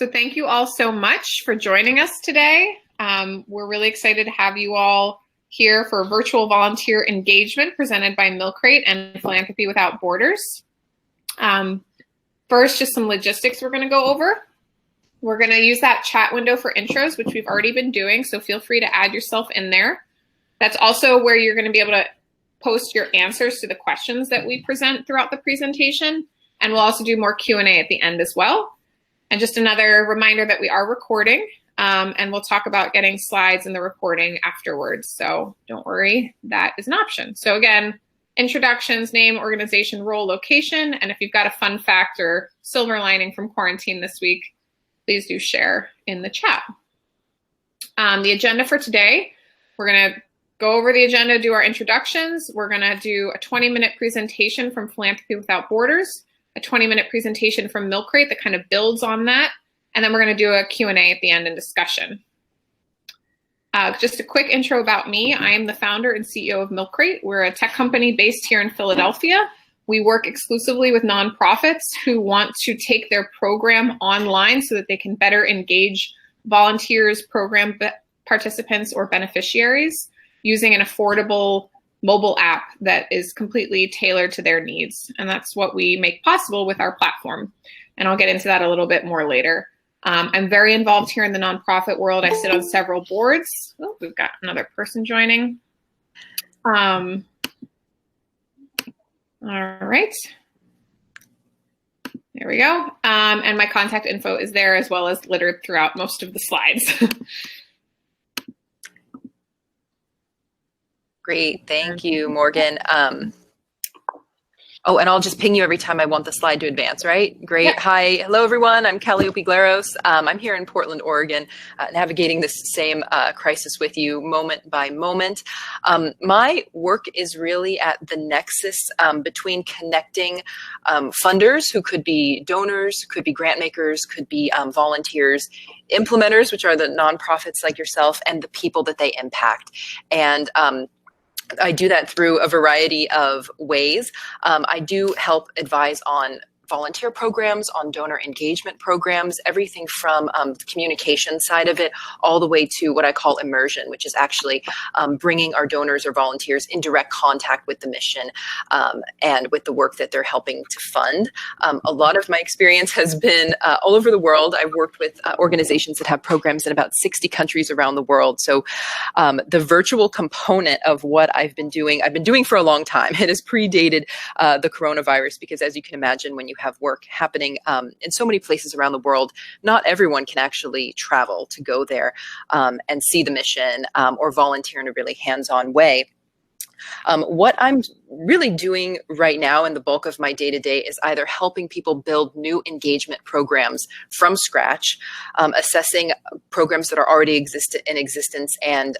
So thank you all so much for joining us today. We're really excited to have you all here for virtual volunteer engagement presented by MilkCrate and Philanthropy Without Borders. First, just some logistics we're going to go over. We're going to use that chat window for intros, which we've already been doing, so feel free to add yourself in there. That's also where you're going to be able to post your answers to the questions that we present throughout the presentation, and we'll also do more Q&A at the end as well. And just another reminder that we are recording, and we'll talk about getting slides in the recording afterwards, so don't worry, that is an option. So again, introductions, name, organization, role, location, and if you've got a fun fact or silver lining from quarantine this week, please do share in the chat. The agenda for today, we're going to go over the agenda, do our introductions. We're going to do a 20-minute presentation from Philanthropy Without Borders, a 20-minute presentation from MilkCrate that kind of builds on that, and then we're going to do a Q&A at the end and discussion. Just a quick intro about me. I am the founder and CEO of MilkCrate. We're a tech company based here in Philadelphia. We work exclusively with nonprofits who want to take their program online so that they can better engage volunteers, program participants, or beneficiaries using an affordable mobile app that is completely tailored to their needs. And that's what we make possible with our platform. And I'll get into that a little bit more later. I'm very involved here in the nonprofit world. I sit on several boards. Oh, we've got another person joining. All right. There we go. And my contact info is there as well as littered throughout most of the slides. Great, thank you, Morgan. Oh, and I'll just ping you every time I want the slide to advance, right? Great. Yeah. Hi, hello everyone. I'm Caliopy Glaros. I'm here in Portland, Oregon, navigating this same crisis with you moment by moment. My work is really at the nexus between connecting funders who could be donors, could be grant makers, could be volunteers, implementers, which are the nonprofits like yourself, and the people that they impact. And I do that through a variety of ways. I do help advise on volunteer programs, on donor engagement programs, everything from the communication side of it all the way to what I call immersion, which is actually bringing our donors or volunteers in direct contact with the mission and with the work that they're helping to fund. A lot of my experience has been all over the world. I've worked with organizations that have programs in about 60 countries around the world. So the virtual component of what I've been doing for a long time. It has predated the coronavirus because, as you can imagine, when you have work happening in so many places around the world, not everyone can actually travel to go there and see the mission or volunteer in a really hands-on way. What I'm really doing right now in the bulk of my day-to-day is either helping people build new engagement programs from scratch, assessing programs that are already in existence and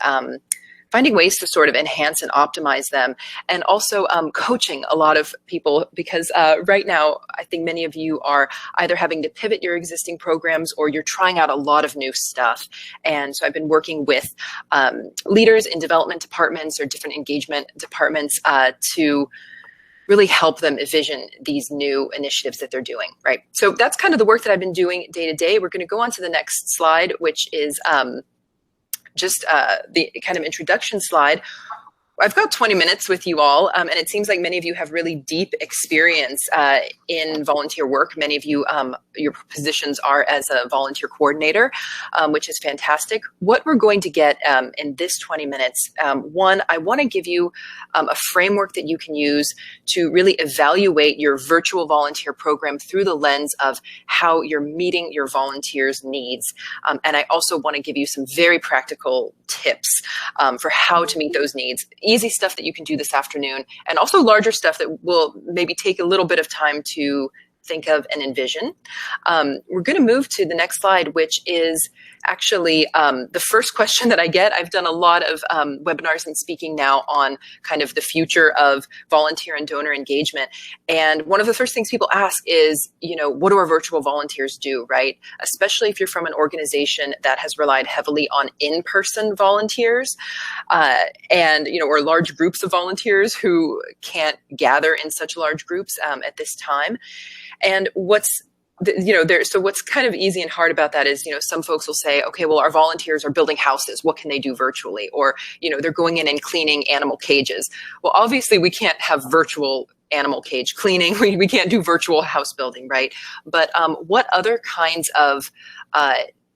finding ways to sort of enhance and optimize them, and also coaching a lot of people because right now, I think many of you are either having to pivot your existing programs or you're trying out a lot of new stuff. And so I've been working with leaders in development departments or different engagement departments to really help them envision these new initiatives that they're doing, right? So that's kind of the work that I've been doing day to day. We're going to go on to the next slide, which is just the kind of introduction slide. I've got 20 minutes with you all, and it seems like many of you have really deep experience in volunteer work. Many of you, your positions are as a volunteer coordinator, which is fantastic. What we're going to get in this 20 minutes, one, I want to give you a framework that you can use to really evaluate your virtual volunteer program through the lens of how you're meeting your volunteers' needs. And I also want to give you some very practical tips for how to meet those needs. Easy stuff that you can do this afternoon, and also larger stuff that will maybe take a little bit of time to think of and envision. We're going to move to the next slide, which is actually the first question that I get. I've done a lot of webinars and speaking now on kind of the future of volunteer and donor engagement. And one of the first things people ask is, you know, what do our virtual volunteers do, right? Especially if you're from an organization that has relied heavily on in-person volunteers and, you know, or large groups of volunteers who can't gather in such large groups at this time. And what's So what's kind of easy and hard about that is, some folks will say, okay, well, our volunteers are building houses. What can they do virtually? Or, they're going in and cleaning animal cages. Well, obviously we can't have virtual animal cage cleaning. We can't do virtual house building, right? But what other kinds of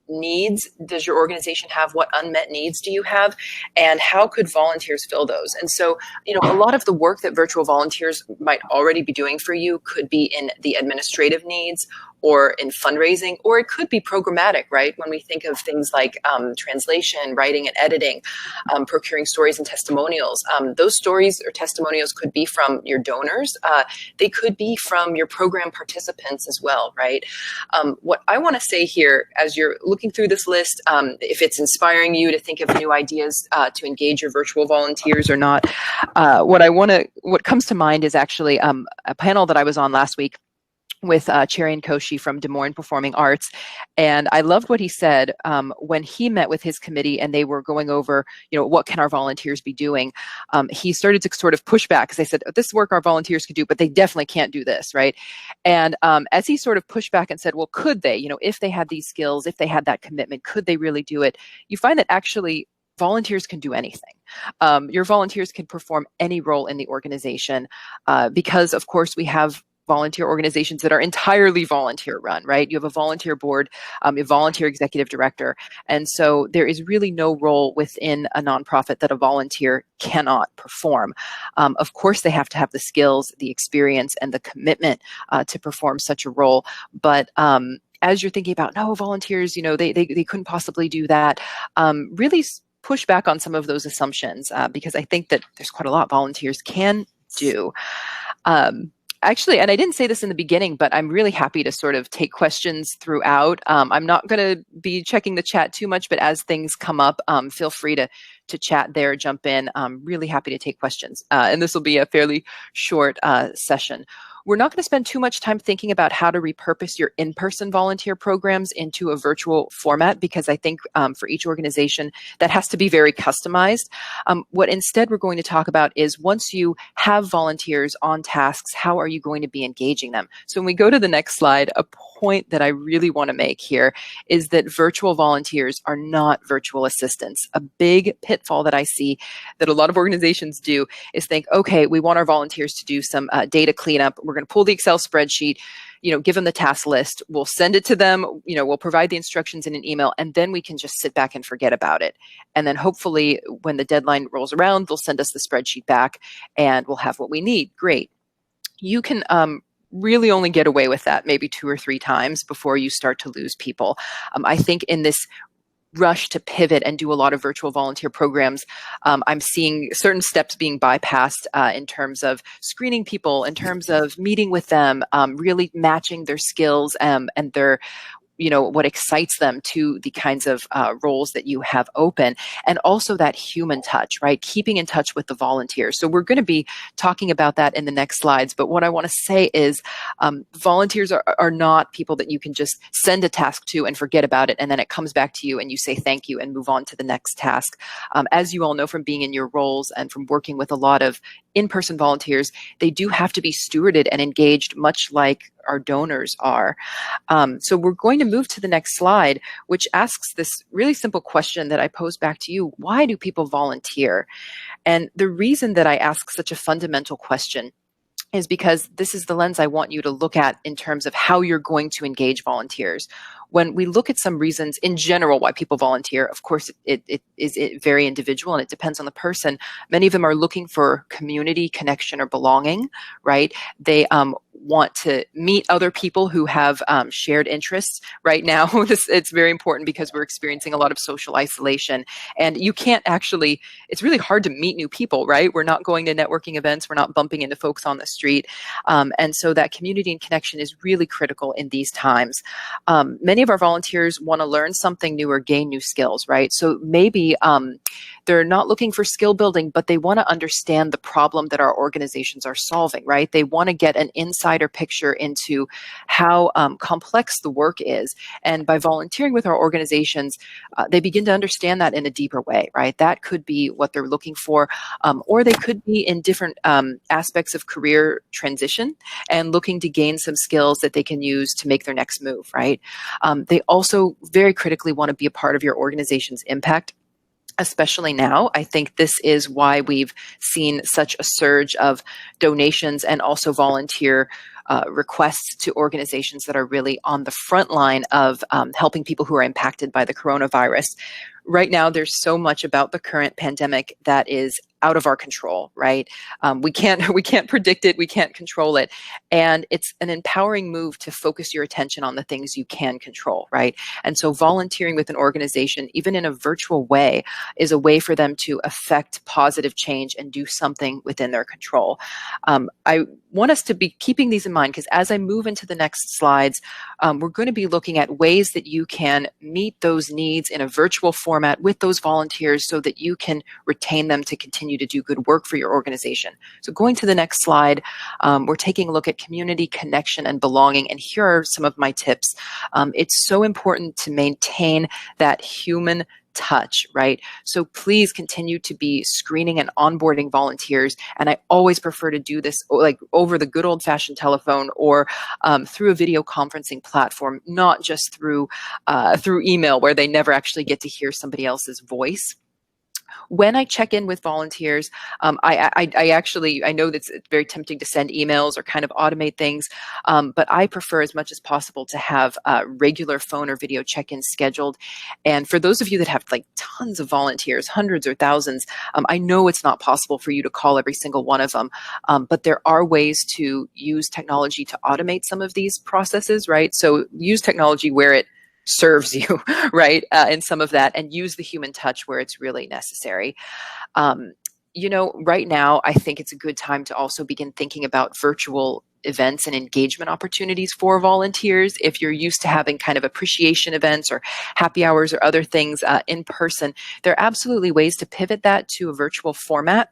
needs does your organization have? What unmet needs do you have? And how could volunteers fill those? And so, a lot of the work that virtual volunteers might already be doing for you could be in the administrative needs or in fundraising, or it could be programmatic, right? When we think of things like translation, writing and editing, procuring stories and testimonials, those stories or testimonials could be from your donors. They could be from your program participants as well, right? What I want to say here, as you're looking through this list, if it's inspiring you to think of new ideas to engage your virtual volunteers or not, what comes to mind is actually a panel that I was on last week with Cherry and Koshi from Des Moines Performing Arts. And I loved what he said when he met with his committee and they were going over, what can our volunteers be doing? He started to sort of push back because they said, this work our volunteers could do, but they definitely can't do this, right? And as he sort of pushed back and said, well, could they, if they had these skills, if they had that commitment, could they really do it? You find that actually volunteers can do anything. Your volunteers can perform any role in the organization because, of course, we have volunteer organizations that are entirely volunteer run, right? You have a volunteer board, a volunteer executive director. And so there is really no role within a nonprofit that a volunteer cannot perform. Of course, they have to have the skills, the experience, and the commitment to perform such a role. But as you're thinking about, no, volunteers, they couldn't possibly do that, really push back on some of those assumptions because I think that there's quite a lot volunteers can do. Actually, and I didn't say this in the beginning, but I'm really happy to sort of take questions throughout. I'm not going to be checking the chat too much, but as things come up, feel free to chat there, jump in. I'm really happy to take questions. And this will be a fairly short session. We're not going to spend too much time thinking about how to repurpose your in-person volunteer programs into a virtual format, because I think for each organization that has to be very customized. What instead we're going to talk about is once you have volunteers on tasks, how are you going to be engaging them? So when we go to the next slide, a point that I really want to make here is that virtual volunteers are not virtual assistants. A big pitfall that I see that a lot of organizations do is think, okay, we want our volunteers to do some data cleanup. We're going to pull the Excel spreadsheet, give them the task list. We'll send it to them. We'll provide the instructions in an email, and then we can just sit back and forget about it. And then hopefully when the deadline rolls around, they'll send us the spreadsheet back and we'll have what we need. Great. You can really only get away with that maybe 2 or 3 times before you start to lose people. I think in this rush to pivot and do a lot of virtual volunteer programs, I'm seeing certain steps being bypassed in terms of screening people, in terms of meeting with them, really matching their skills and their what excites them to the kinds of roles that you have open, and also that human touch, right? Keeping in touch with the volunteers. So we're going to be talking about that in the next slides. But what I want to say is volunteers are not people that you can just send a task to and forget about it, and then it comes back to you and you say thank you and move on to the next task. As you all know from being in your roles and from working with a lot of in-person volunteers, they do have to be stewarded and engaged much like our donors are. So we're going to move to the next slide, which asks this really simple question that I pose back to you. Why do people volunteer? And the reason that I ask such a fundamental question is because this is the lens I want you to look at in terms of how you're going to engage volunteers. When we look at some reasons in general why people volunteer, of course, it is very individual and it depends on the person. Many of them are looking for community, connection, or belonging, right? They want to meet other people who have shared interests. Right now, it's very important because we're experiencing a lot of social isolation, and you can't actually, it's really hard to meet new people, right? We're not going to networking events. We're not bumping into folks on the street. And so that community and connection is really critical in these times. Many of our volunteers want to learn something new or gain new skills, right? So maybe they're not looking for skill building, but they want to understand the problem that our organizations are solving, right? They want to get an insight insider picture into how complex the work is. And by volunteering with our organizations, they begin to understand that in a deeper way, right? That could be what they're looking for, or they could be in different aspects of career transition and looking to gain some skills that they can use to make their next move, right? They also very critically want to be a part of your organization's impact. Especially now, I think this is why we've seen such a surge of donations and also volunteer requests to organizations that are really on the front line of helping people who are impacted by the coronavirus. Right now, there's so much about the current pandemic that is out of our control, right? We can't predict it, we can't control it, and it's an empowering move to focus your attention on the things you can control, right? And so, volunteering with an organization, even in a virtual way, is a way for them to affect positive change and do something within their control. I want us to be keeping these in mind because as I move into the next slides, we're going to be looking at ways that you can meet those needs in a virtual format with those volunteers so that you can retain them to continue to do good work for your organization. So going to the next slide, we're taking a look at community connection and belonging, and here are some of my tips. It's so important to maintain that human touch, right? So please continue to be screening and onboarding volunteers. And I always prefer to do this like over the good old fashioned telephone or through a video conferencing platform, not just through email where they never actually get to hear somebody else's voice. When I check in with volunteers, I know that it's very tempting to send emails or kind of automate things, but I prefer as much as possible to have regular phone or video check-ins scheduled. And for those of you that have like tons of volunteers, hundreds or thousands, I know it's not possible for you to call every single one of them, but there are ways to use technology to automate some of these processes, right? So use technology where it serves you, right, in some of that, and use the human touch where it's really necessary. Right now, I think it's a good time to also begin thinking about virtual events and engagement opportunities for volunteers. If you're used to having kind of appreciation events or happy hours or other things in person, there are absolutely ways to pivot that to a virtual format.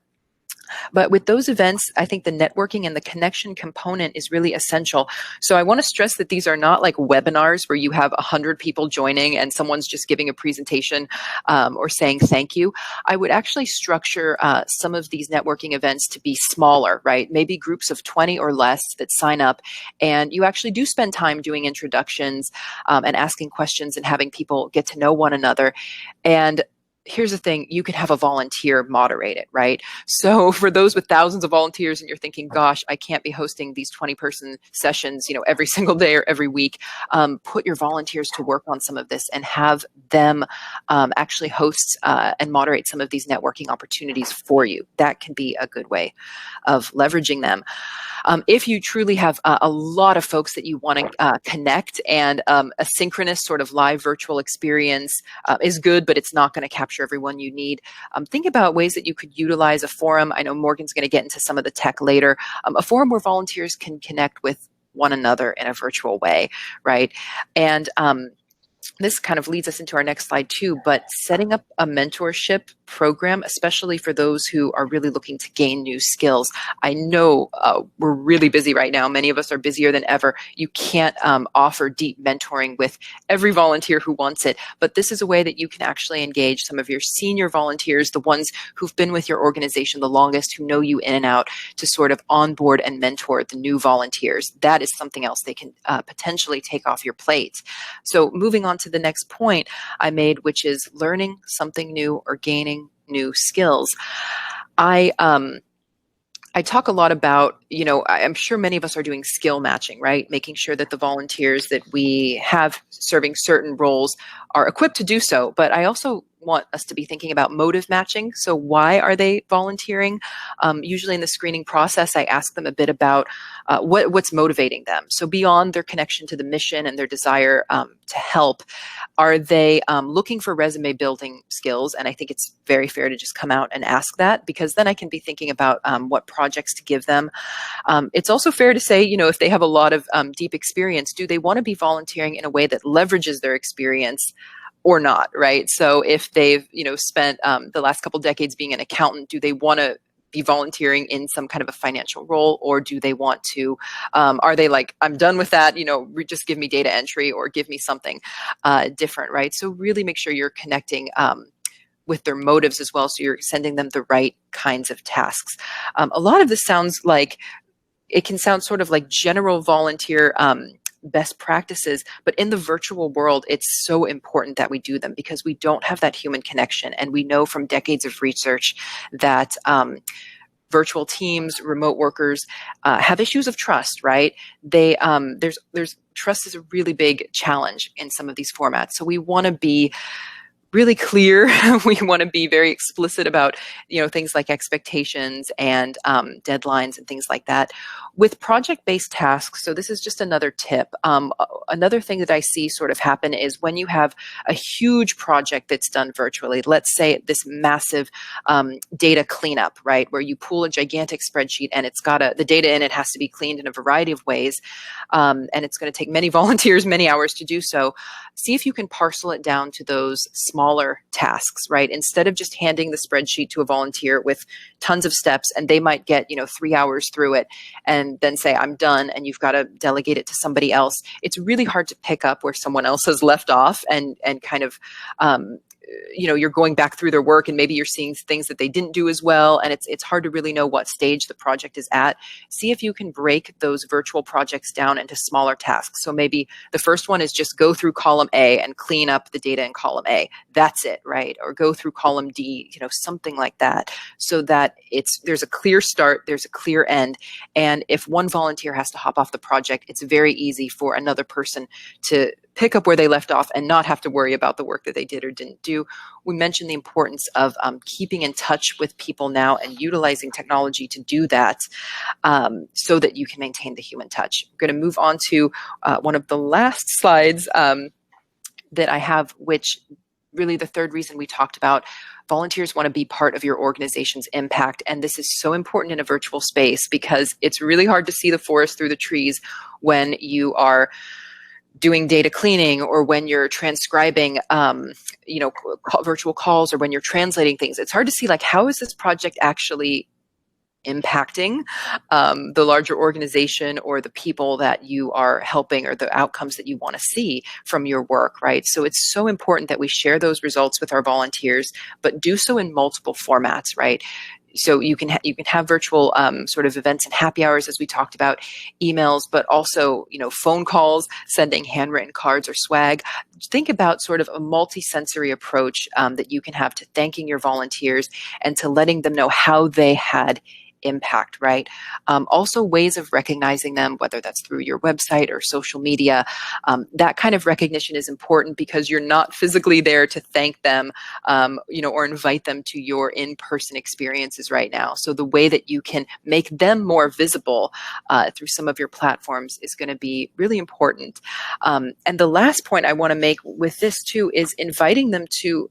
But with those events, I think the networking and the connection component is really essential. So I want to stress that these are not like webinars where you have 100 people joining and someone's just giving a presentation or saying thank you. I would actually structure some of these networking events to be smaller, right? Maybe groups of 20 or less that sign up, and you actually do spend time doing introductions and asking questions and having people get to know one another. And here's the thing, you can have a volunteer moderate it, right? So for those with thousands of volunteers and you're thinking, gosh, I can't be hosting these 20-person sessions, every single day or every week, put your volunteers to work on some of this and have them actually host and moderate some of these networking opportunities for you. That can be a good way of leveraging them. If you truly have a lot of folks that you want to connect, and a synchronous sort of live virtual experience is good, but it's not going to capture everyone you need. Think about ways that you could utilize a forum. I know Morgan's going to get into some of the tech later. A forum where volunteers can connect with one another in a virtual way, right? And this kind of leads us into our next slide too, but setting up a mentorship program, especially for those who are really looking to gain new skills. I know we're really busy right now. Many of us are busier than ever. You can't offer deep mentoring with every volunteer who wants it, but this is a way that you can actually engage some of your senior volunteers, the ones who've been with your organization the longest, who know you in and out, to sort of onboard and mentor the new volunteers. That is something else they can potentially take off your plate. So moving on to the next point I made, which is learning something new or gaining new skills. I talk a lot about, I'm sure many of us are doing skill matching, right? Making sure that the volunteers that we have serving certain roles are equipped to do so. But I also want us to be thinking about motive matching. So why are they volunteering? Usually in the screening process, I ask them a bit about what's motivating them. So beyond their connection to the mission and their desire to help, are they looking for resume building skills? And I think it's very fair to just come out and ask that, because then I can be thinking about what projects to give them. It's also fair to say, if they have a lot of deep experience, do they want to be volunteering in a way that leverages their experience or not, right? So if they've, spent the last couple decades being an accountant, do they want to be volunteering in some kind of a financial role, or do they want to, are they like, I'm done with that, just give me data entry or give me something different, right? So really make sure you're connecting with their motives as well, so you're sending them the right kinds of tasks. A lot of this sounds like, it can sound sort of like general volunteer best practices, but in the virtual world, it's so important that we do them because we don't have that human connection. And we know from decades of research that virtual teams, remote workers have issues of trust, right? There's trust is a really big challenge in some of these formats. So we want to be really clear. We want to be very explicit about, things like expectations and deadlines and things like that. With project-based tasks, so this is just another tip. Another thing that I see sort of happen is when you have a huge project that's done virtually, let's say this massive data cleanup, right, where you pull a gigantic spreadsheet and it's got the data in it has to be cleaned in a variety of ways, and it's going to take many volunteers, many hours to do so. See if you can parcel it down to those smaller tasks, right? Instead of just handing the spreadsheet to a volunteer with tons of steps and they might get, 3 hours through it and then say, I'm done, and you've got to delegate it to somebody else. It's really hard to pick up where someone else has left off and kind of, you're going back through their work and maybe you're seeing things that they didn't do as well. And it's hard to really know what stage the project is at. See if you can break those virtual projects down into smaller tasks. So maybe the first one is just go through column A and clean up the data in column A. That's it, right? Or go through column D, something like that, so that there's a clear start, there's a clear end. And if one volunteer has to hop off the project, it's very easy for another person to pick up where they left off and not have to worry about the work that they did or didn't do. We mentioned the importance of keeping in touch with people now and utilizing technology to do that, so that you can maintain the human touch. I'm going to move on to one of the last slides that I have, which really the third reason we talked about. Volunteers want to be part of your organization's impact. And this is so important in a virtual space because it's really hard to see the forest through the trees when you are doing data cleaning or when you're transcribing, virtual calls, or when you're translating things. It's hard to see, like, how is this project actually impacting the larger organization or the people that you are helping or the outcomes that you want to see from your work, right? So it's so important that we share those results with our volunteers, but do so in multiple formats, right? So you can have virtual sort of events and happy hours, as we talked about, emails, but also phone calls, sending handwritten cards or swag. Think about sort of a multi-sensory approach that you can have to thanking your volunteers and to letting them know how they had impact, right? Also ways of recognizing them, whether that's through your website or social media. That kind of recognition is important because you're not physically there to thank them, or invite them to your in-person experiences right now. So the way that you can make them more visible through some of your platforms is going to be really important. And the last point I want to make with this too is inviting them to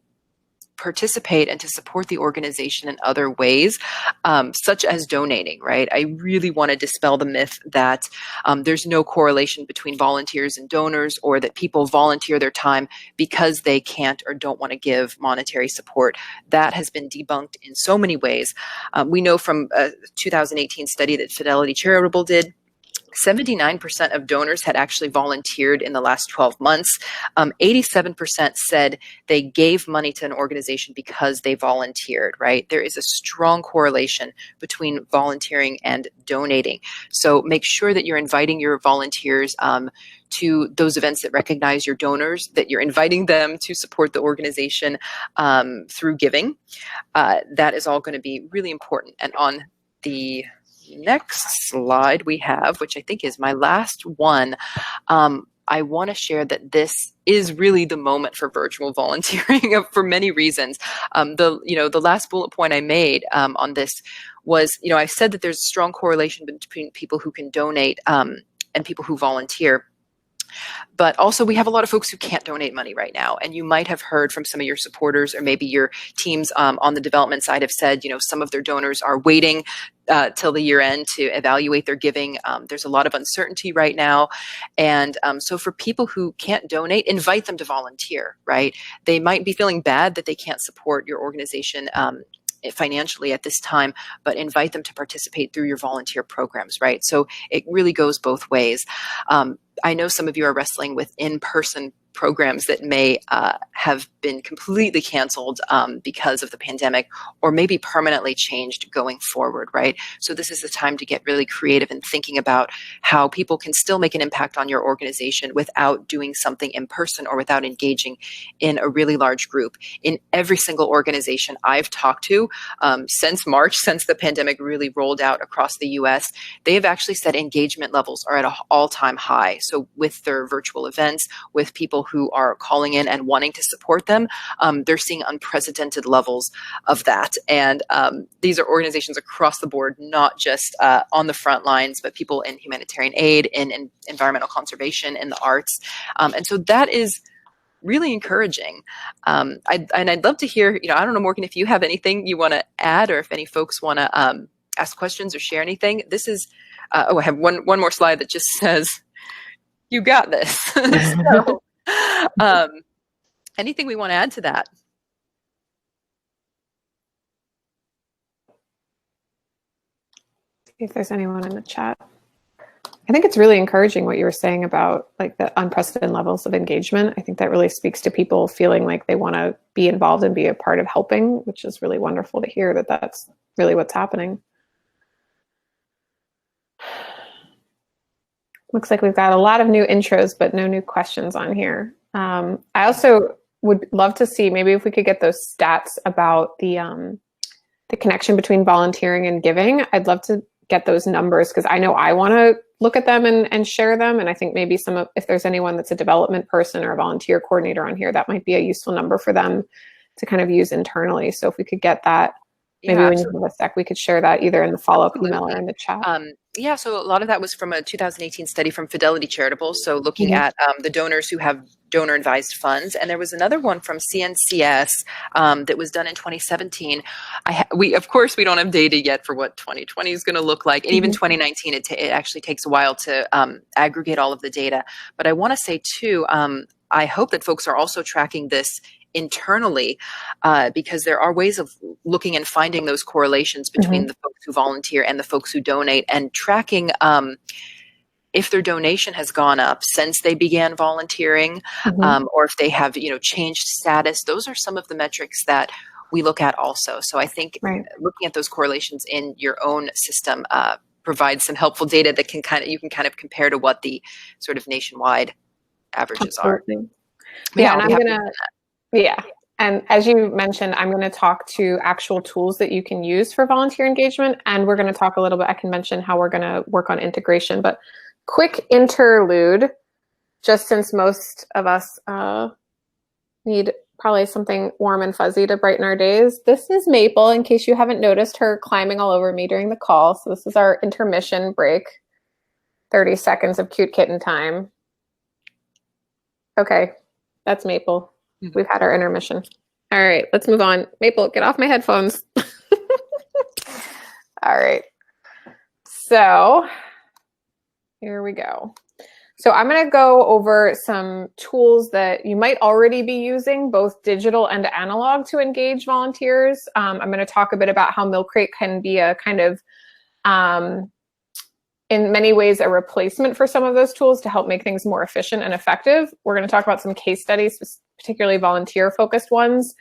participate and to support the organization in other ways, such as donating, right? I really want to dispel the myth that there's no correlation between volunteers and donors, or that people volunteer their time because they can't or don't want to give monetary support. That has been debunked in so many ways. We know from a 2018 study that Fidelity Charitable did, 79% of donors had actually volunteered in the last 12 months. 87% said they gave money to an organization because they volunteered, right? There is a strong correlation between volunteering and donating. So make sure that you're inviting your volunteers to those events that recognize your donors, that you're inviting them to support the organization through giving. That is all going to be really important. And on the next slide we have, which I think is my last one, I want to share that this is really the moment for virtual volunteering for many reasons. The last bullet point I made on this was, I said that there's a strong correlation between people who can donate and people who volunteer. But also we have a lot of folks who can't donate money right now. And you might have heard from some of your supporters, or maybe your teams on the development side have said, some of their donors are waiting till the year end to evaluate their giving. There's a lot of uncertainty right now. And so for people who can't donate, invite them to volunteer, right? They might be feeling bad that they can't support your organization financially at this time, but invite them to participate through your volunteer programs, right? So it really goes both ways. I know some of you are wrestling with in-person programs that may have been completely canceled because of the pandemic, or maybe permanently changed going forward, right? So this is the time to get really creative in thinking about how people can still make an impact on your organization without doing something in person or without engaging in a really large group. In every single organization I've talked to since March, since the pandemic really rolled out across the US, they have actually said engagement levels are at an all-time high. So with their virtual events, with people who are calling in and wanting to support them, they're seeing unprecedented levels of that. And these are organizations across the board, not just on the front lines, but people in humanitarian aid, in environmental conservation, in the arts. And so that is really encouraging. I'd love to hear, I don't know, Morgan, if you have anything you want to add, or if any folks want to ask questions or share anything. This is, I have one more slide that just says, you got this. So, anything we want to add to that? If there's anyone in the chat. I think it's really encouraging what you were saying about like the unprecedented levels of engagement. I think that really speaks to people feeling like they want to be involved and be a part of helping, which is really wonderful to hear that that's really what's happening. Looks like we've got a lot of new intros, but no new questions on here. I also would love to see maybe if we could get those stats about the connection between volunteering and giving. I'd love to get those numbers because I know I want to look at them and share them. And I think maybe if there's anyone that's a development person or a volunteer coordinator on here, that might be a useful number for them to kind of use internally. So if we could get that, maybe when you have a sec, we could share that either in the follow-up email or in the chat. Yeah, so a lot of that was from a 2018 study from Fidelity Charitable. So looking at the donors who have donor-advised funds. And there was another one from CNCS that was done in 2017. Of course, we don't have data yet for what 2020 is going to look like. And even 2019, it actually takes a while to aggregate all of the data. But I want to say, too, I hope that folks are also tracking this internally, because there are ways of looking and finding those correlations between the folks who volunteer and the folks who donate, and tracking if their donation has gone up since they began volunteering, or if they have changed status. Those are some of the metrics that we look at also. So I think looking at those correlations in your own system provides some helpful data that you can kind of compare to what the sort of nationwide averages are. Yeah, and and as you mentioned, I'm going to talk to actual tools that you can use for volunteer engagement, and we're going to talk a little bit, I can mention how we're going to work on integration, but quick interlude, just since most of us need probably something warm and fuzzy to brighten our days. This is Maple, in case you haven't noticed her climbing all over me during the call. So this is our intermission break, 30 seconds of cute kitten time. Okay, that's Maple. We've had our intermission. All right, let's move on. Maple, get off my headphones. All right. So here we go. So I'm going to go over some tools that you might already be using, both digital and analog, to engage volunteers. I'm going to talk a bit about how MilkCrate can be a kind of, in many ways, a replacement for some of those tools to help make things more efficient and effective. We're going to talk about some case studies, particularly volunteer-focused ones.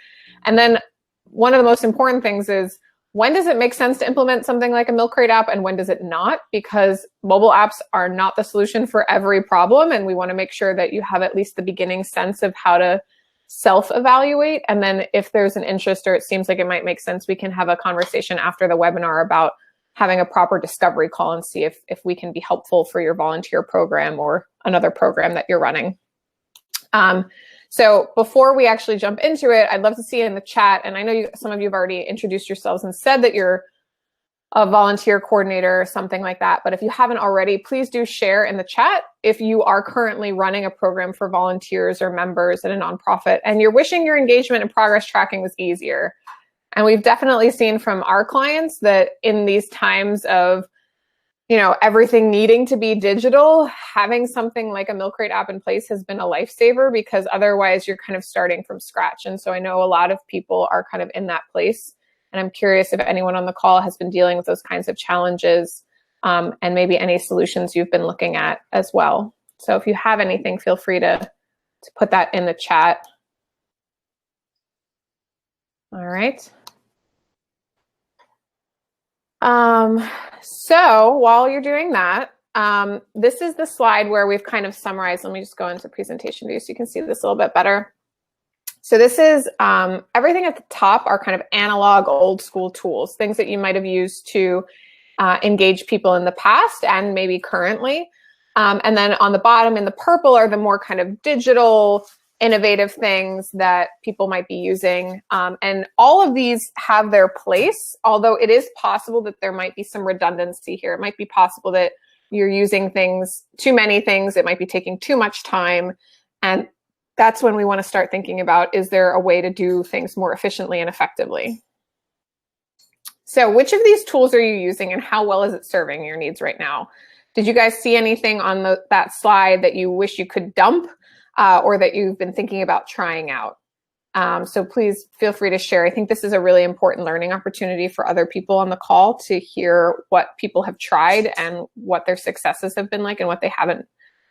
And then one of the most important things is, when does it make sense to implement something like a MilkCrate app and when does it not? Because mobile apps are not the solution for every problem, and we want to make sure that you have at least the beginning sense of how to self-evaluate. And then if there's an interest or it seems like it might make sense, we can have a conversation after the webinar about having a proper discovery call and see if we can be helpful for your volunteer program or another program that you're running. So before we actually jump into it, I'd love to see in the chat, and I know some of you have already introduced yourselves and said that you're a volunteer coordinator or something like that, but if you haven't already, please do share in the chat if you are currently running a program for volunteers or members at a nonprofit and you're wishing your engagement and progress tracking was easier. And we've definitely seen from our clients that in these times of everything needing to be digital, having something like a MilkCrate app in place has been a lifesaver, because otherwise you're kind of starting from scratch. And so I know a lot of people are kind of in that place. And I'm curious if anyone on the call has been dealing with those kinds of challenges, and maybe any solutions you've been looking at as well. So if you have anything, feel free to put that in the chat. All right. So while you're doing that, this is the slide where we've kind of summarized. Let me just go into presentation view so you can see this a little bit better. So this is everything at the top are kind of analog, old school tools, things that you might have used to engage people in the past and maybe currently. And then on the bottom in the purple are the more kind of digital, innovative things that people might be using. And all of these have their place, although it is possible that there might be some redundancy here. It might be possible that you're using things, too many things, it might be taking too much time. And that's when we want to start thinking about, is there a way to do things more efficiently and effectively? So which of these tools are you using and how well is it serving your needs right now? Did you guys see anything on that slide that you wish you could dump? Or that you've been thinking about trying out. So please feel free to share. I think this is a really important learning opportunity for other people on the call to hear what people have tried and what their successes have been like and what they haven't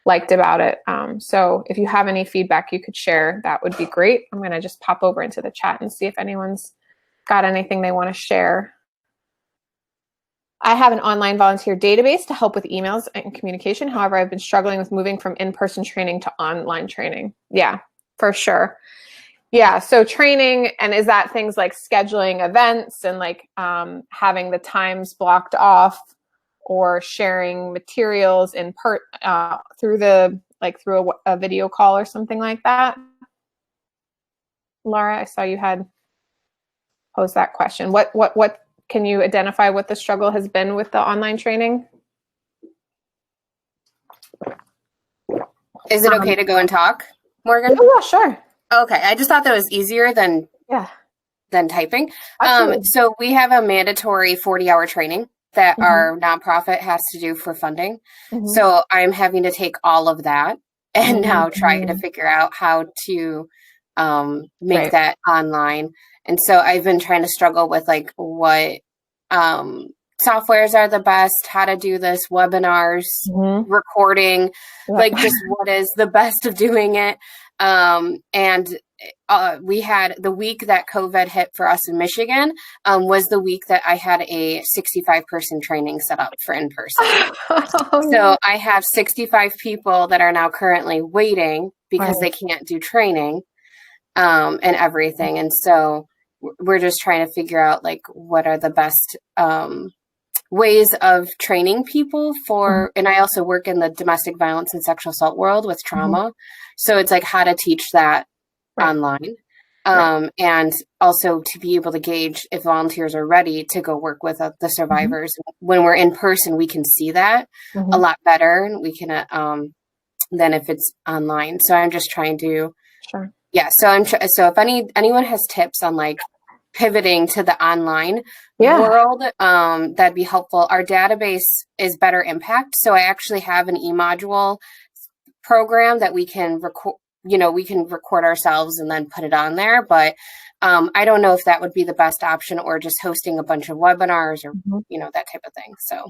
liked about it. So if you have any feedback you could share, that would be great. I'm going to just pop over into the chat and see if anyone's got anything they want to share. I have an online volunteer database to help with emails and communication. However, I've been struggling with moving from in-person training to online training. Yeah, for sure. Yeah, so training, and is that things like scheduling events and like having the times blocked off, or sharing materials in through a video call or something like that? Laura, I saw you had posed that question. What can you identify what the struggle has been with the online training? Is it okay to go and talk, Morgan? Yeah, sure. Okay, I just thought that was easier than typing. So we have a mandatory 40-hour training that our nonprofit has to do for funding. So I'm having to take all of that and now try to figure out how to make that online. And so I've been trying to struggle with like what softwares are the best, how to do this, webinars, recording, like just what is the best of doing it. And we had the week that COVID hit for us in Michigan was the week that I had a 65-person training set up for in-person. So I have 65 people that are now currently waiting because they can't do training and everything. And so we're just trying to figure out like what are the best ways of training people for, and I also work in the domestic violence and sexual assault world with trauma. So it's like how to teach that online. And also to be able to gauge if volunteers are ready to go work with the survivors. When we're in person, we can see that a lot better. And we can, than if it's online. So I'm just trying to, so so if anyone has tips on like pivoting to the online world, that'd be helpful. Our database is Better Impact. So I actually have an e-module program that we can record, we can record ourselves and then put it on there. But I don't know if that would be the best option or just hosting a bunch of webinars or, that type of thing. So,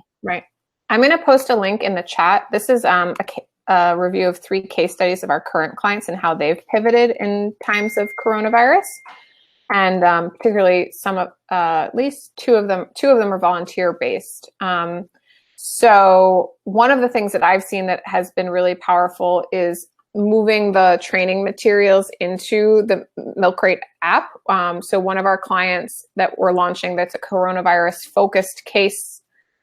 I'm going to post a link in the chat. This is a review of 3 case studies of our current clients and how they've pivoted in times of coronavirus. And particularly some of, at least two of them are volunteer based. So one of the things that I've seen that has been really powerful is moving the training materials into the MilkCrate app. So one of our clients that we're launching that's a coronavirus focused case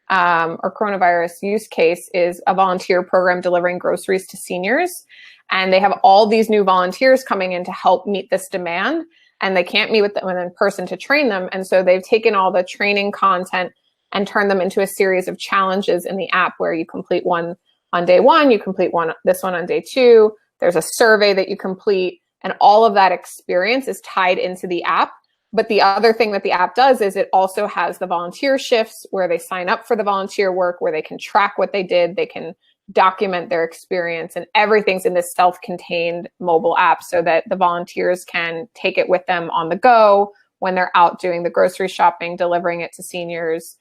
or coronavirus use case is a volunteer program delivering groceries to seniors. And they have all these new volunteers coming in to help meet this demand. And they can't meet with them in person to train them. And so they've taken all the training content and turned them into a series of challenges in the app where you complete one on day 1, you complete this one on day 2, there's a survey that you complete, and all of that experience is tied into the app. But the other thing that the app does is it also has the volunteer shifts where they sign up for the volunteer work, where they can track what they did, they can document their experience, and everything's in this self-contained mobile app so that the volunteers can take it with them on the go, when they're out doing the grocery shopping, delivering it to seniors,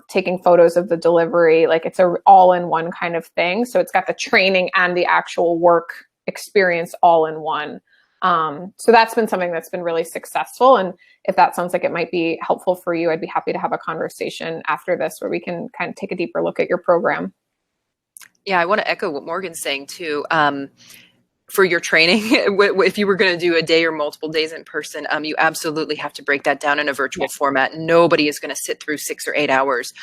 taking photos of the delivery. Like it's a all-in-one kind of thing. So it's got the training and the actual work experience all in one. So that's been something that's been really successful. And if that sounds like it might be helpful for you, I'd be happy to have a conversation after this where we can kind of take a deeper look at your program. Yeah, I want to echo what Morgan's saying too. For your training, if you were going to do a day or multiple days in person, you absolutely have to break that down in a virtual format. Nobody is going to sit through 6 or 8 hours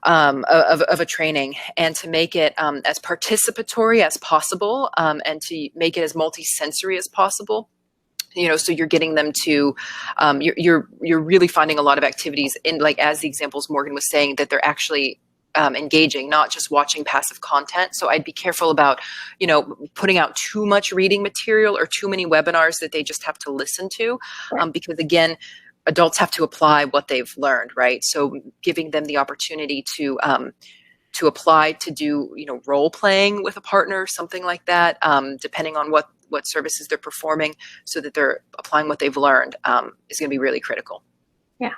of a training, and to make it as participatory as possible, and to make it as multi-sensory as possible. So you're getting them to, you're really finding a lot of activities in, like, as the examples Morgan was saying, that they're actually engaging, not just watching passive content. So I'd be careful about, putting out too much reading material or too many webinars that they just have to listen to, because again, adults have to apply what they've learned, right? So giving them the opportunity to apply, to do, role playing with a partner, something like that, depending on what services they're performing, so that they're applying what they've learned, is going to be really critical. Yeah.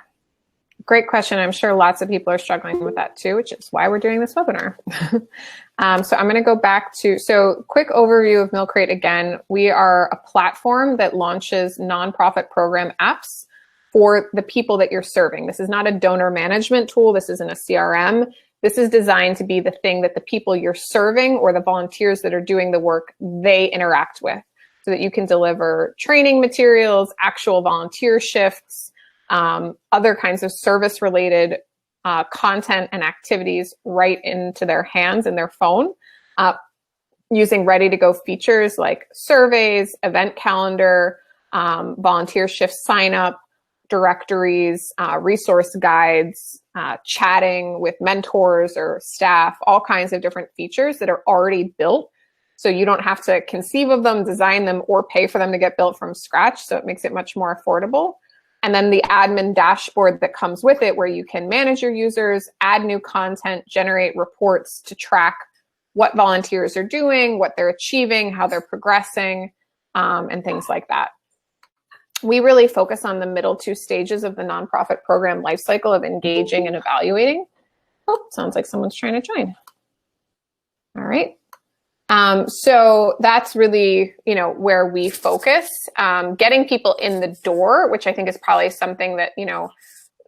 Great question. I'm sure lots of people are struggling with that too, which is why we're doing this webinar. So I'm going to go back to, quick overview of MilkCrate again. We are a platform that launches nonprofit program apps for the people that you're serving. This is not a donor management tool. This isn't a CRM. This is designed to be the thing that the people you're serving or the volunteers that are doing the work, they interact with, so that you can deliver training materials, actual volunteer shifts, other kinds of service-related content and activities right into their hands and their phone, using ready-to-go features like surveys, event calendar, volunteer shift sign-up, directories, resource guides, chatting with mentors or staff, all kinds of different features that are already built. So you don't have to conceive of them, design them, or pay for them to get built from scratch. So it makes it much more affordable. And then the admin dashboard that comes with it, where you can manage your users, add new content, generate reports to track what volunteers are doing, what they're achieving, how they're progressing, and things like that. We really focus on the middle 2 stages of the nonprofit program lifecycle of engaging and evaluating. Oh, sounds like someone's trying to join. All right. So that's really, where we focus, getting people in the door, which I think is probably something that,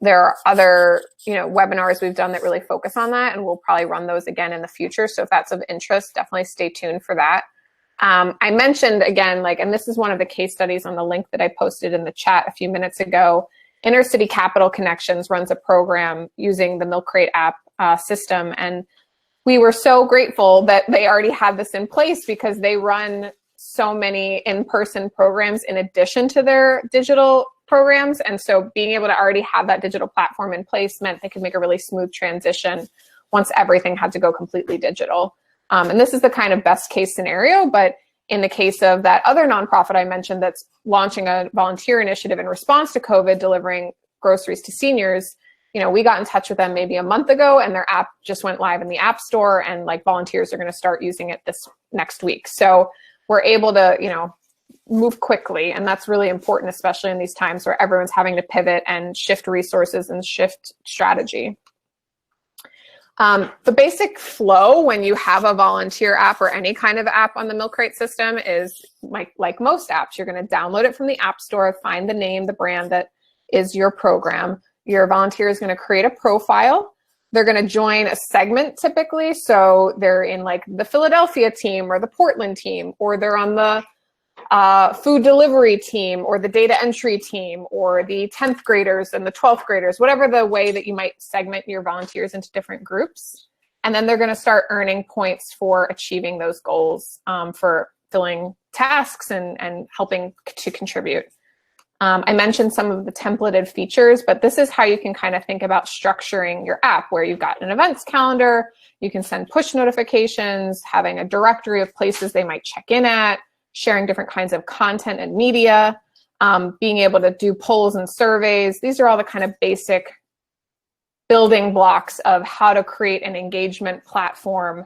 there are other, webinars we've done that really focus on that, and we'll probably run those again in the future. So if that's of interest, definitely stay tuned for that. I mentioned again, and this is one of the case studies on the link that I posted in the chat a few minutes ago. Inner City Capital Connections runs a program using the MilkCrate app system, and we were so grateful that they already had this in place, because they run so many in-person programs in addition to their digital programs. And so being able to already have that digital platform in place meant they could make a really smooth transition once everything had to go completely digital. And this is the kind of best case scenario, but in the case of that other nonprofit I mentioned that's launching a volunteer initiative in response to COVID, delivering groceries to seniors, we got in touch with them maybe a month ago, and their app just went live in the App Store, and volunteers are going to start using it this next week. So we're able to, move quickly, and that's really important, especially in these times where everyone's having to pivot and shift resources and shift strategy. The basic flow when you have a volunteer app or any kind of app on the MilkCrate system is like most apps. You're going to download it from the App Store, find the name, the brand that is your program. Your volunteer is going to create a profile. They're going to join a segment typically. So they're in the Philadelphia team or the Portland team, or they're on the food delivery team or the data entry team or the 10th graders and the 12th graders, whatever the way that you might segment your volunteers into different groups. And then they're going to start earning points for achieving those goals, for filling tasks and helping to contribute. I mentioned some of the templated features, but this is how you can kind of think about structuring your app, where you've got an events calendar, you can send push notifications, having a directory of places they might check in at, sharing different kinds of content and media, being able to do polls and surveys. These are all the kind of basic building blocks of how to create an engagement platform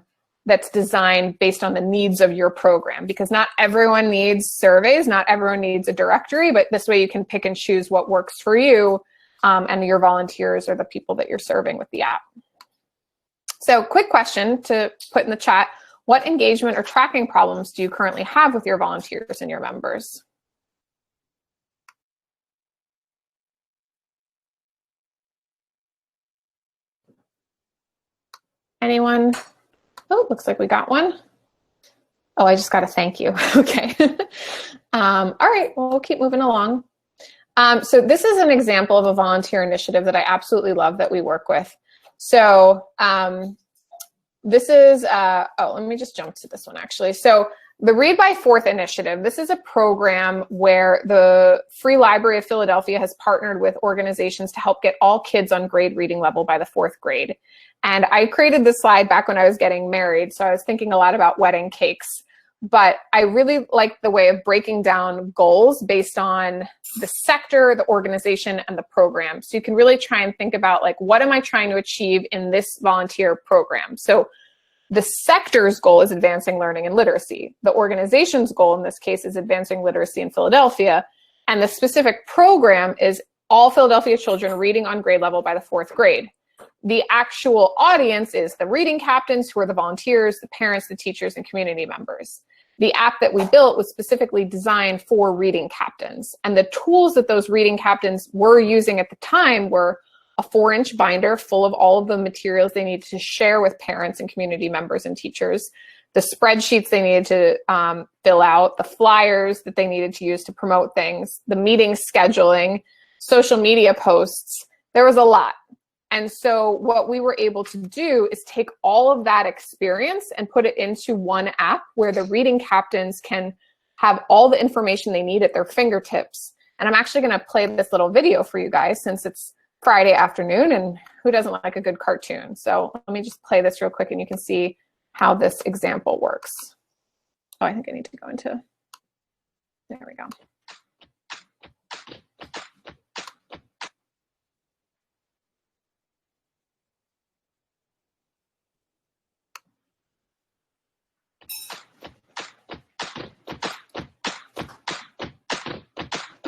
that's designed based on the needs of your program, because not everyone needs surveys, not everyone needs a directory, but this way you can pick and choose what works for you and your volunteers or the people that you're serving with the app. So quick question to put in the chat: what engagement or tracking problems do you currently have with your volunteers and your members? Anyone? Oh, looks like we got one. Oh, I just got a thank you. Okay. All right, well, we'll keep moving along. So this is an example of a volunteer initiative that I absolutely love that we work with. So this is, oh, let me just jump to this one actually. So the Read by Fourth initiative, this is a program where the Free Library of Philadelphia has partnered with organizations to help get all kids on grade reading level by the 4th grade. And I created this slide back when I was getting married, so I was thinking a lot about wedding cakes. But I really like the way of breaking down goals based on the sector, the organization, and the program. So you can really try and think about, like, what am I trying to achieve in this volunteer program? So the sector's goal is advancing learning and literacy. The organization's goal in this case is advancing literacy in Philadelphia. And the specific program is all Philadelphia children reading on grade level by the 4th grade. The actual audience is the reading captains, who are the volunteers, the parents, the teachers, and community members. The app that we built was specifically designed for reading captains. And the tools that those reading captains were using at the time were a 4-inch binder full of all of the materials they needed to share with parents and community members and teachers, the spreadsheets they needed to fill out, the flyers that they needed to use to promote things, the meeting scheduling, social media posts. There was a lot. And so what we were able to do is take all of that experience and put it into one app where the reading captains can have all the information they need at their fingertips. And I'm actually going to play this little video for you guys since it's Friday afternoon, and who doesn't like a good cartoon? So let me just play this real quick and you can see how this example works. Oh, I think I need to go into, there we go.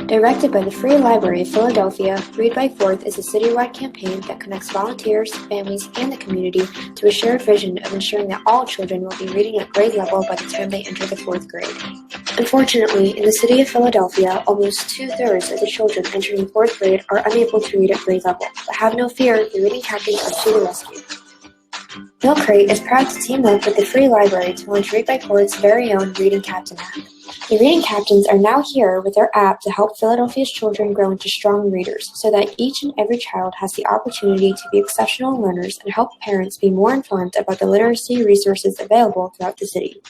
Directed by the Free Library of Philadelphia, Read by Fourth is a citywide campaign that connects volunteers, families, and the community to a shared vision of ensuring that all children will be reading at grade level by the time they enter the 4th grade. Unfortunately, in the city of Philadelphia, almost 2/3 of the children entering 4th grade are unable to read at grade level, but have no fear, the reading captains are to the rescue. MilkCrate is proud to team up with the Free Library to launch Read by Fourth's very own Reading Captain app. The reading captains are now here with their app to help Philadelphia's children grow into strong readers so that each and every child has the opportunity to be exceptional learners and help parents be more informed about the literacy resources available throughout the city.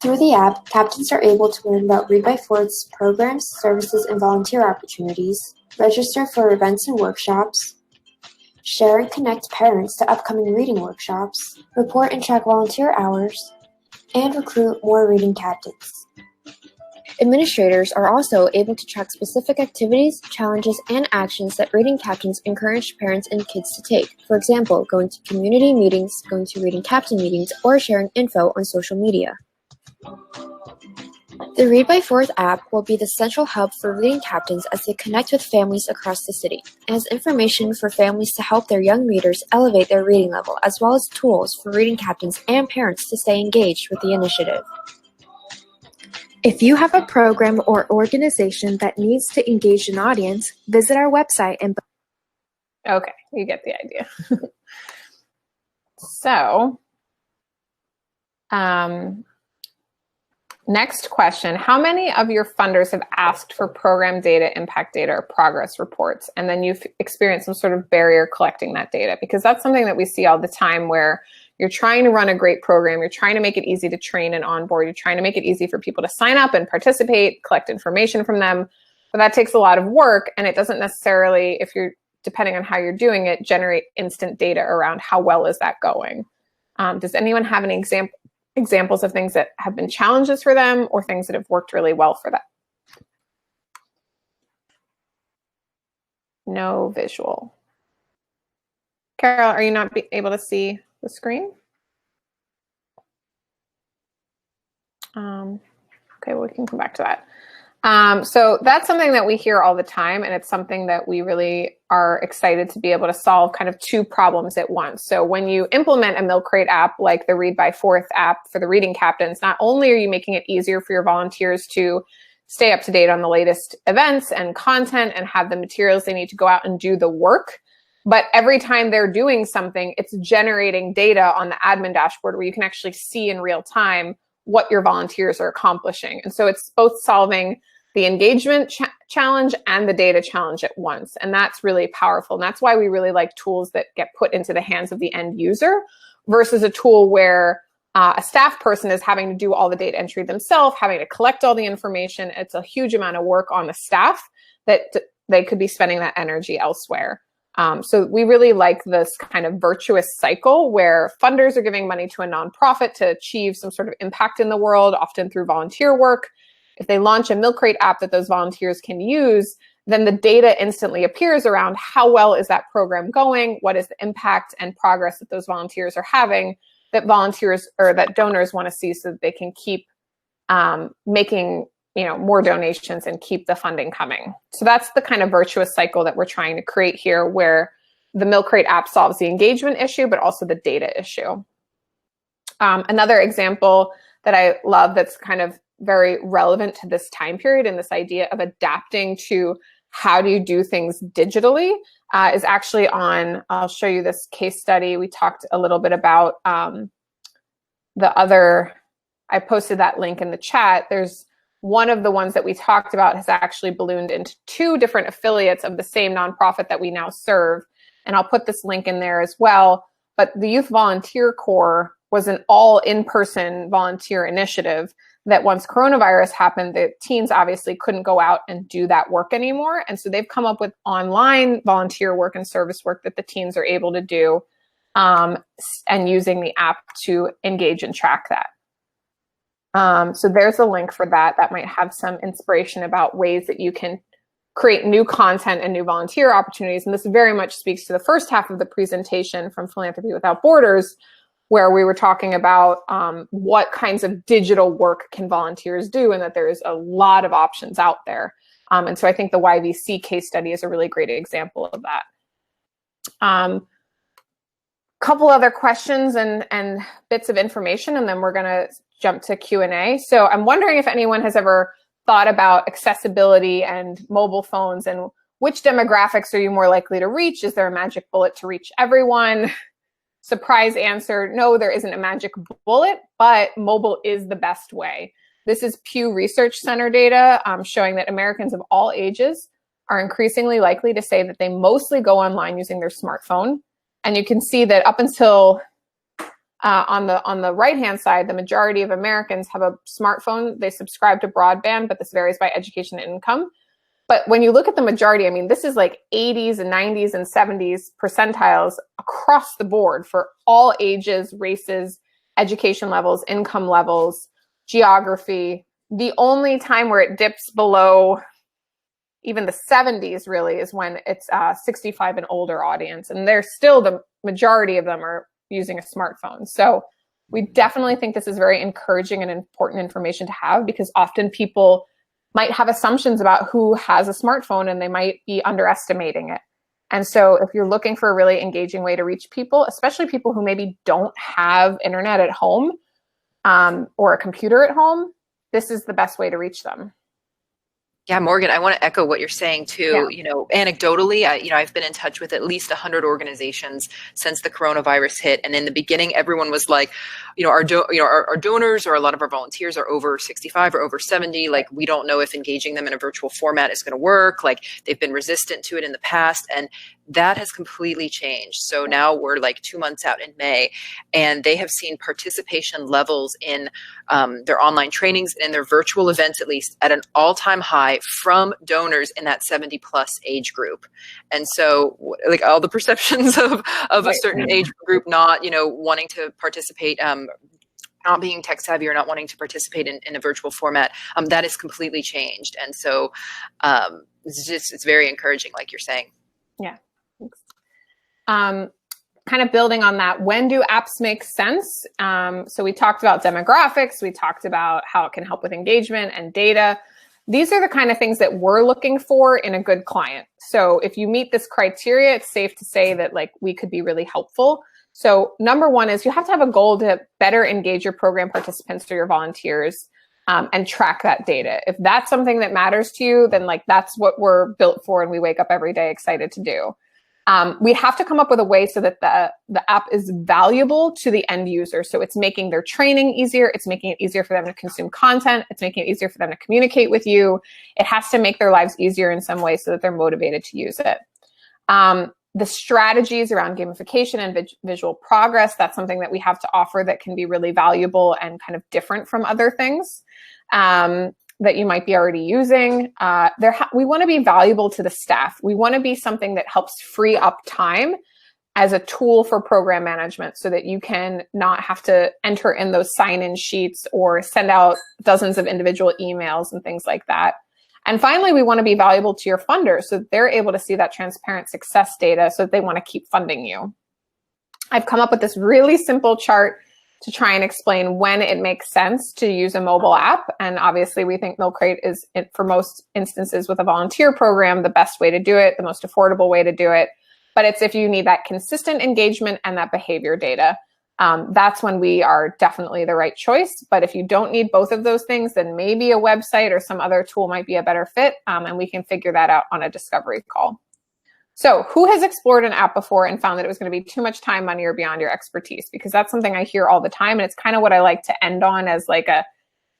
Through the app, captains are able to learn about Read by Fourth's programs, services, and volunteer opportunities, register for events and workshops, share and connect parents to upcoming reading workshops, report and track volunteer hours, and recruit more reading captains. Administrators are also able to track specific activities, challenges, and actions that reading captains encourage parents and kids to take. For example, going to community meetings, going to reading captain meetings, or sharing info on social media. The Read by Fourth app will be the central hub for reading captains as they connect with families across the city. It has information for families to help their young readers elevate their reading level, as well as tools for reading captains and parents to stay engaged with the initiative. If you have a program or organization that needs to engage an audience, visit our website and... Okay, you get the idea. So, next question. How many of your funders have asked for program data, impact data, or progress reports, and then you've experienced some sort of barrier collecting that data? Because that's something that we see all the time where you're trying to run a great program, you're trying to make it easy to train and onboard, you're trying to make it easy for people to sign up and participate, collect information from them, but that takes a lot of work, and it doesn't necessarily, if you're, depending on how you're doing it, generate instant data around how well is that going. Does anyone have any examples of things that have been challenges for them or things that have worked really well for them? No visual. Carol, are you not able to see the screen? Okay, well, we can come back to that. So that's something that we hear all the time, and it's something that we really are excited to be able to solve kind of two problems at once. So when you implement a MilkCrate app like the Read by Fourth app for the reading captains, not only are you making it easier for your volunteers to stay up to date on the latest events and content and have the materials they need to go out and do the work, but every time they're doing something, it's generating data on the admin dashboard where you can actually see in real time what your volunteers are accomplishing. And so it's both solving the engagement challenge and the data challenge at once. And that's really powerful. And that's why we really like tools that get put into the hands of the end user versus a tool where a staff person is having to do all the data entry themselves, having to collect all the information. It's a huge amount of work on the staff that they could be spending that energy elsewhere. So we really like this kind of virtuous cycle where funders are giving money to a nonprofit to achieve some sort of impact in the world, often through volunteer work. If they launch a MilkCrate app that those volunteers can use, then the data instantly appears around how well is that program going, what is the impact and progress that those volunteers are having that volunteers or that donors want to see so that they can keep making more donations and keep the funding coming. So that's the kind of virtuous cycle that we're trying to create here, where the MilkCrate app solves the engagement issue, but also the data issue. Another example that I love that's kind of very relevant to this time period and this idea of adapting to how do you do things digitally is actually on, I'll show you this case study. We talked a little bit about I posted that link in the chat. There's one of the ones that we talked about has actually ballooned into 2 different affiliates of the same nonprofit that we now serve. And I'll put this link in there as well. But the Youth Volunteer Corps was an all in-person volunteer initiative that once coronavirus happened, the teens obviously couldn't go out and do that work anymore. And so they've come up with online volunteer work and service work that the teens are able to do and using the app to engage and track that. So there's a link for that. That might have some inspiration about ways that you can create new content and new volunteer opportunities. And this very much speaks to the first half of the presentation from Philanthropy Without Borders, where we were talking about what kinds of digital work can volunteers do, and that there is a lot of options out there. And so I think the YVC case study is a really great example of that. Couple other questions and bits of information, and then we're going to jump to Q&A. So I'm wondering if anyone has ever thought about accessibility and mobile phones, and which demographics are you more likely to reach? Is there a magic bullet to reach everyone? Surprise answer, no, there isn't a magic bullet, but mobile is the best way. This is Pew Research Center data showing that Americans of all ages are increasingly likely to say that they mostly go online using their smartphone. And you can see that up until on the right-hand side, the majority of Americans have a smartphone. They subscribe to broadband, but this varies by education and income. But when you look at the majority, I mean, this is like 80s and 90s and 70s percentiles across the board for all ages, races, education levels, income levels, geography. The only time where it dips below even the 70s really is when it's 65 and older audience. And they're still, the majority of them are using a smartphone. So we definitely think this is very encouraging and important information to have, because often people might have assumptions about who has a smartphone and they might be underestimating it. And so if you're looking for a really engaging way to reach people, especially people who maybe don't have internet at home or a computer at home, this is the best way to reach them. Yeah, Morgan, I want to echo what you're saying too. Yeah. Anecdotally, I've been in touch with at least 100 organizations since the coronavirus hit. And in the beginning, everyone was like, our donors or a lot of our volunteers are over 65 or over 70. Like, we don't know if engaging them in a virtual format is going to work. Like, they've been resistant to it in the past. And that has completely changed. So now we're like 2 months out in May, and they have seen participation levels in their online trainings and their virtual events, at least, at an all-time high from donors in that 70 plus age group. And so like all the perceptions of a certain age group not, wanting to participate, not being tech savvy or not wanting to participate in a virtual format, that has completely changed. And so it's very encouraging, like you're saying. Yeah. kind of building on that, when do apps make sense? So we talked about demographics. We talked about how it can help with engagement and data. These are the kind of things that we're looking for in a good client. So if you meet this criteria, it's safe to say that like we could be really helpful. So number one is you have to have a goal to better engage your program participants or your volunteers and track that data. If that's something that matters to you, then like that's what we're built for and we wake up every day excited to do. We have to come up with a way so that the app is valuable to the end user. So it's making their training easier. It's making it easier for them to consume content. It's making it easier for them to communicate with you. It has to make their lives easier in some way so that they're motivated to use it. The strategies around gamification and visual progress, that's something that we have to offer that can be really valuable and kind of different from other things that you might be already using. We want to be valuable to the staff. We want to be something that helps free up time as a tool for program management so that you can not have to enter in those sign-in sheets or send out dozens of individual emails and things like that. And finally, we want to be valuable to your funders so that they're able to see that transparent success data so that they want to keep funding you. I've come up with this really simple chart to try and explain when it makes sense to use a mobile app. And obviously we think MilkCrate is, for most instances with a volunteer program, the best way to do it, the most affordable way to do it. But it's if you need that consistent engagement and that behavior data, that's when we are definitely the right choice. But if you don't need both of those things, then maybe a website or some other tool might be a better fit. And we can figure that out on a discovery call. So who has explored an app before and found that it was going to be too much time, money, or beyond your expertise? Because that's something I hear all the time. And it's kind of what I like to end on as like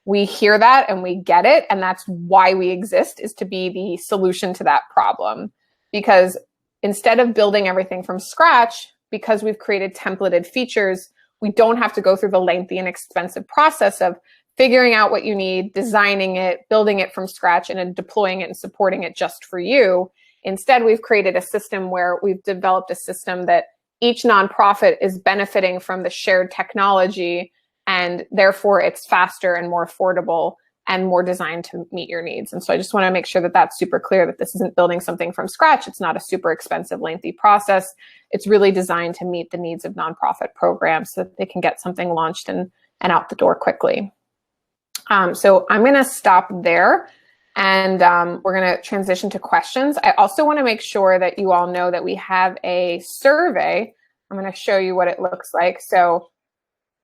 we hear that and we get it. And that's why we exist, is to be the solution to that problem. Because instead of building everything from scratch, because we've created templated features, we don't have to go through the lengthy and expensive process of figuring out what you need, designing it, building it from scratch, and then deploying it and supporting it just for you. Instead, we've created a system where we've developed a system that each nonprofit is benefiting from the shared technology, and therefore it's faster and more affordable and more designed to meet your needs. And so I just want to make sure that that's super clear, that this isn't building something from scratch. It's not a super expensive, lengthy process. It's really designed to meet the needs of nonprofit programs so that they can get something launched and out the door quickly. So I'm going to stop there. And we're going to transition to questions. I also want to make sure that you all know that we have a survey. I'm going to show you what it looks like. So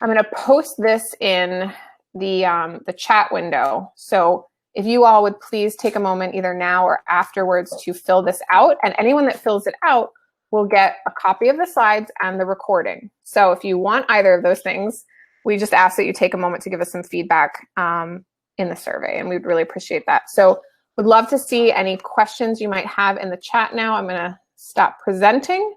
I'm going to post this in the chat window. So if you all would please take a moment either now or afterwards to fill this out. And anyone that fills it out will get a copy of the slides and the recording. So if you want either of those things, we just ask that you take a moment to give us some feedback in the survey, and we'd really appreciate that. So would love to see any questions you might have in the chat now. I'm going to stop presenting.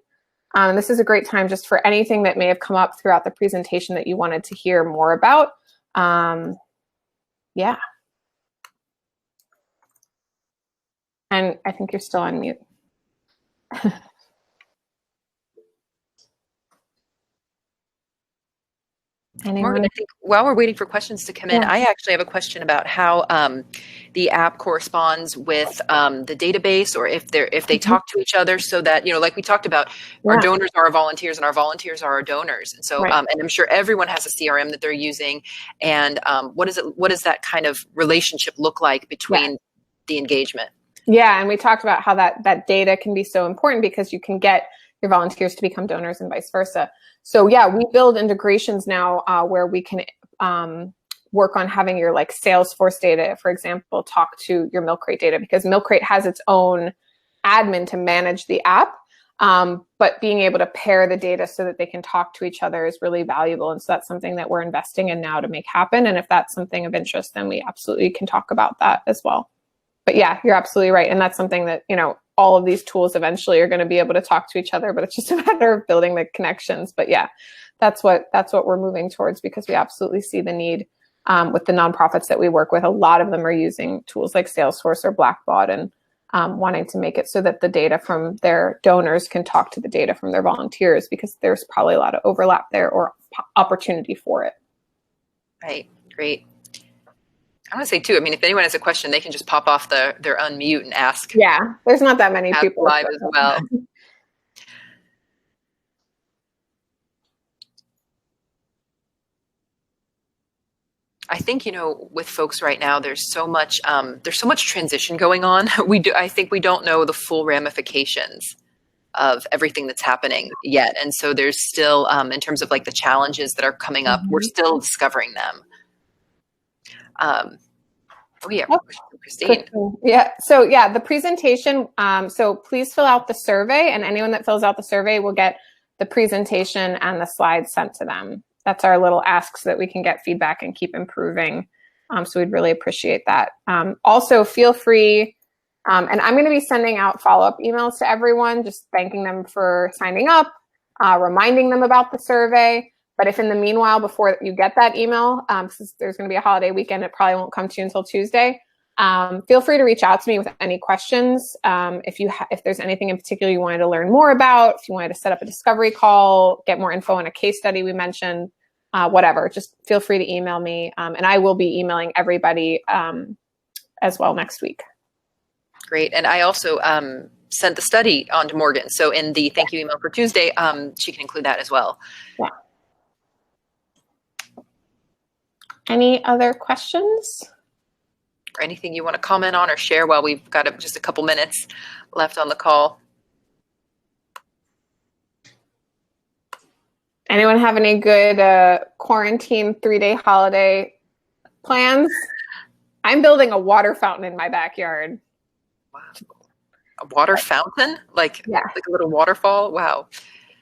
This is a great time just for anything that may have come up throughout the presentation that you wanted to hear more about. Yeah. And I think you're still on mute. Morgan, I think while we're waiting for questions to come in, I actually have a question about how the app corresponds with the database, or if they talk to each other, so that, you know, like we talked about, our donors are our volunteers and our volunteers are our donors. And so, and I'm sure everyone has a CRM that they're using. And what does that kind of relationship look like between the engagement? Yeah, and we talked about how that data can be so important because you can get your volunteers to become donors and vice versa. So yeah, we build integrations now where we can work on having your like Salesforce data, for example, talk to your MilkCrate data, because MilkCrate has its own admin to manage the app. But being able to pair the data so that they can talk to each other is really valuable. And so that's something that we're investing in now to make happen. And if that's something of interest, then we absolutely can talk about that as well. But yeah, you're absolutely right. And that's something that, you know, all of these tools eventually are going to be able to talk to each other, but it's just a matter of building the connections. But yeah, that's what we're moving towards, because we absolutely see the need with the nonprofits that we work with. A lot of them are using tools like Salesforce or Blackbaud and wanting to make it so that the data from their donors can talk to the data from their volunteers, because there's probably a lot of overlap there or opportunity for it. Right, great. I want to say too, I mean, if anyone has a question, they can just pop off their unmute and ask. Yeah, there's not that many people live as well. I think, with folks right now, there's so much transition going on. I think we don't know the full ramifications of everything that's happening yet. And so there's still, in terms of like the challenges that are coming up, we're still discovering them. Christine. Yeah. So yeah, the presentation. So please fill out the survey, and anyone that fills out the survey will get the presentation and the slides sent to them. That's our little ask so that we can get feedback and keep improving. So we'd really appreciate that. Also, feel free, and I'm going to be sending out follow-up emails to everyone, just thanking them for signing up, reminding them about the survey. But if in the meanwhile, before you get that email, since there's going to be a holiday weekend, it probably won't come to you until Tuesday. Feel free to reach out to me with any questions. If there's anything in particular you wanted to learn more about, if you wanted to set up a discovery call, get more info on a case study we mentioned, whatever, just feel free to email me. And I will be emailing everybody as well next week. Great. And I also sent the study on to Morgan. So in the thank you email for Tuesday, she can include that as well. Yeah. Any other questions? Or anything you want to comment on or share while we've got just a couple minutes left on the call? Anyone have any good quarantine 3-day holiday plans? I'm building a water fountain in my backyard. Wow. A water fountain? Like a little waterfall? Wow.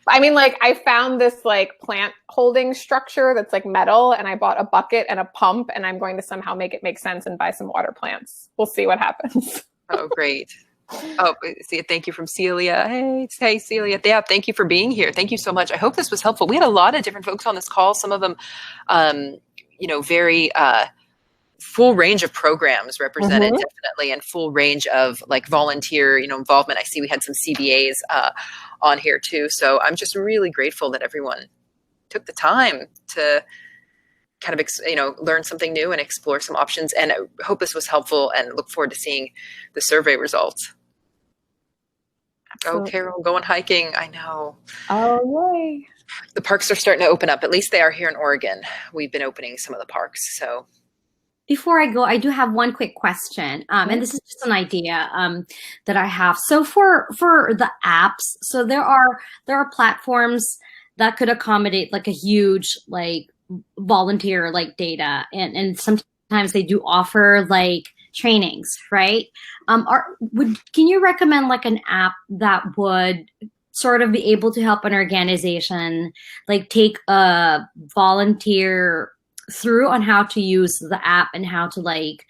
I mean, like, I found this like plant holding structure that's like metal, and I bought a bucket and a pump, and I'm going to somehow make it make sense and buy some water plants. We'll see what happens. Oh, great. Oh, see, thank you from Celia. Hey, Celia. Yeah, thank you for being here. Thank you so much. I hope this was helpful. We had a lot of different folks on this call. Some of them, very full range of programs represented, definitely, and full range of like volunteer, involvement. I see we had some CBAs on here too. So I'm just really grateful that everyone took the time to kind of, learn something new and explore some options. And I hope this was helpful, and look forward to seeing the survey results. Absolutely. Oh, Carol, going hiking. I know. Oh, yay. The parks are starting to open up. At least they are here in Oregon. We've been opening some of the parks. So before I go, I do have one quick question, and this is just an idea that I have. So for the apps, so there are platforms that could accommodate like a huge like volunteer like data, and sometimes they do offer like trainings, right? Can you recommend like an app that would sort of be able to help an organization like take a volunteer through on how to use the app and how to like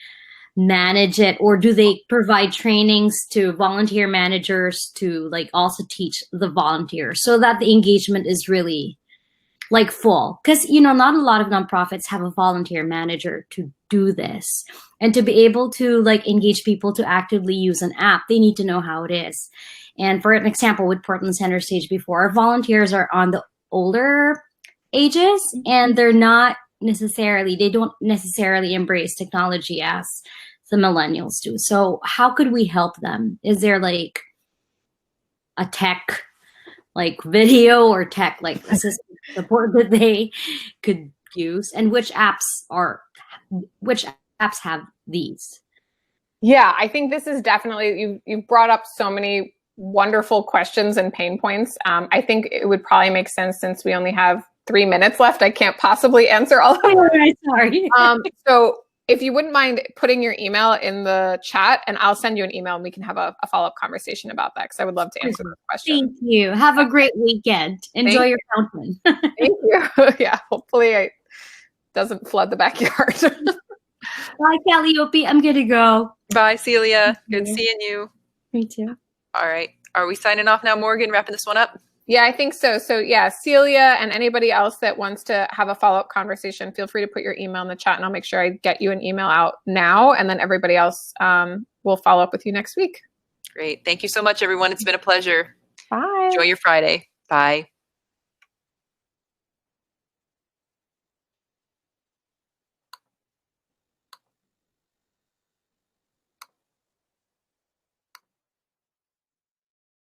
manage it? Or do they provide trainings to volunteer managers to like also teach the volunteers so that the engagement is really like full? Because, not a lot of nonprofits have a volunteer manager to do this. And to be able to like engage people to actively use an app, they need to know how it is. And for an example, with Portland Center Stage before, our volunteers are on the older ages, and they don't necessarily embrace technology as the millennials do. So how could we help them? Is there like a tech like video or tech like assistant support that they could use? And which apps have these? Yeah, I think this is definitely, you brought up so many wonderful questions and pain points. I think it would probably make sense, since we only have 3 minutes left, I can't possibly answer all of them. Sorry. So if you wouldn't mind putting your email in the chat, and I'll send you an email and we can have a follow-up conversation about that, because I would love to answer those questions. Thank you. Have a great weekend. Enjoy your fountain. Thank you. Yeah, hopefully it doesn't flood the backyard. Bye, Caliopy. I'm going to go. Bye, Celia. Good seeing you. Me too. All right. Are we signing off now, Morgan? Wrapping this one up? Yeah, I think so. So yeah, Celia and anybody else that wants to have a follow-up conversation, feel free to put your email in the chat, and I'll make sure I get you an email out now. And then everybody else will follow up with you next week. Great. Thank you so much, everyone. It's been a pleasure. Bye. Enjoy your Friday. Bye.